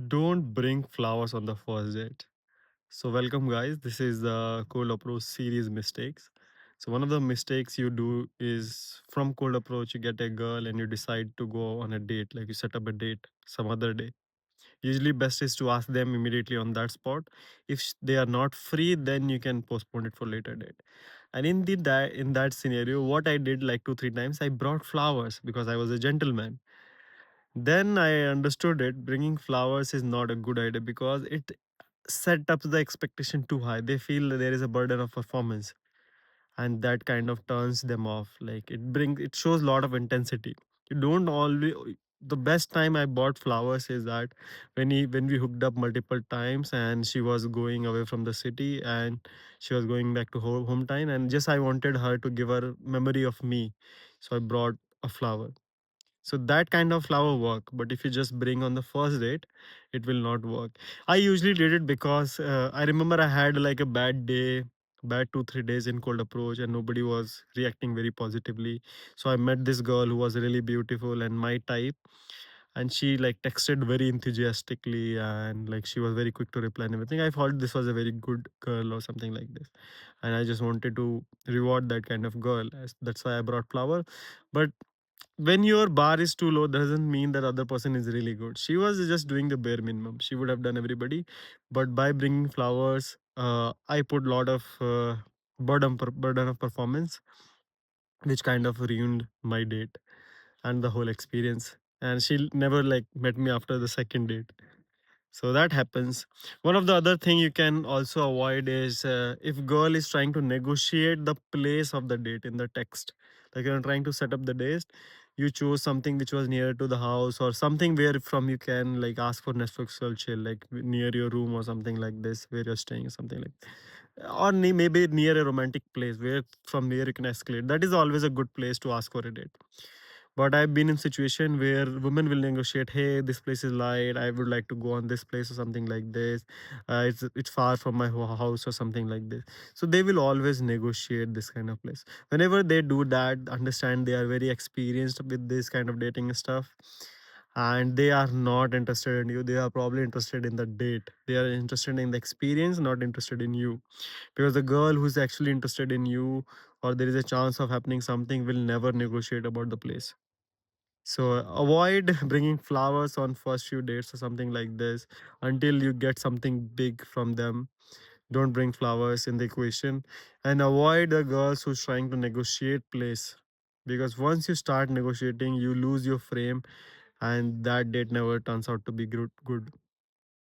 Don't bring flowers on the first date. So, welcome, guys. This is the Cold Approach series mistakes. So, one of the mistakes you do is from Cold Approach, you get a girl and you decide to go on a date, like you set up a date some other day. Usually, best is to ask them immediately on that spot. If they are not free, then you can postpone it for later date. And in that scenario, what I did like 2 3 times, I brought flowers because I was a gentleman. Then I understood it. Bringing flowers is not a good idea because it set up the expectation too high. They feel there is a burden of performance, and that kind of turns them off. Like it shows a lot of intensity. You don't always. The best time I bought flowers is that when we hooked up multiple times and she was going away from the city and she was going back to her hometown, and just I wanted her to give her memory of me, so I brought a flower. So that kind of flower work, but if you just bring on the first date, it will not work. I usually did it because I remember I had like a bad day, bad 2 3 days in Cold Approach, and nobody was reacting very positively. So I met this girl who was really beautiful and my type, and she like texted very enthusiastically and like she was very quick to reply and everything. I thought this was a very good girl or something like this, and I just wanted to reward that kind of girl. That's why I brought flower. But when your bar is too low doesn't mean that other person is really good. She was just doing the bare minimum. She would have done everybody, but by bringing flowers, I put a lot of burden of performance, which kind of ruined my date and the whole experience. And she never like met me after the second date. So that happens. One of the other thing you can also avoid is if girl is trying to negotiate the place of the date in the text, like you're trying to set up the date, you choose something which was near to the house or something where from you can like ask for Netflix or chill, like near your room or something like this where you're staying or something like, or maybe near a romantic place where from there you can escalate. That is always a good place to ask for a date. But I've been in situation where women will negotiate, hey, this place is light, I would like to go on this place or something like this. It's far from my house or something like this. So they will always negotiate this kind of place. Whenever they do that, understand they are very experienced with this kind of dating stuff, and they are not interested in you. They are probably interested in the date. They are interested in the experience, not interested in you. Because the girl who's actually interested in you, or there is a chance of happening something, will never negotiate about the place. So avoid bringing flowers on first few dates or something like this until you get something big from them. Don't bring flowers in the equation, and avoid the girls who's trying to negotiate place, because once you start negotiating, you lose your frame, and that date never turns out to be good.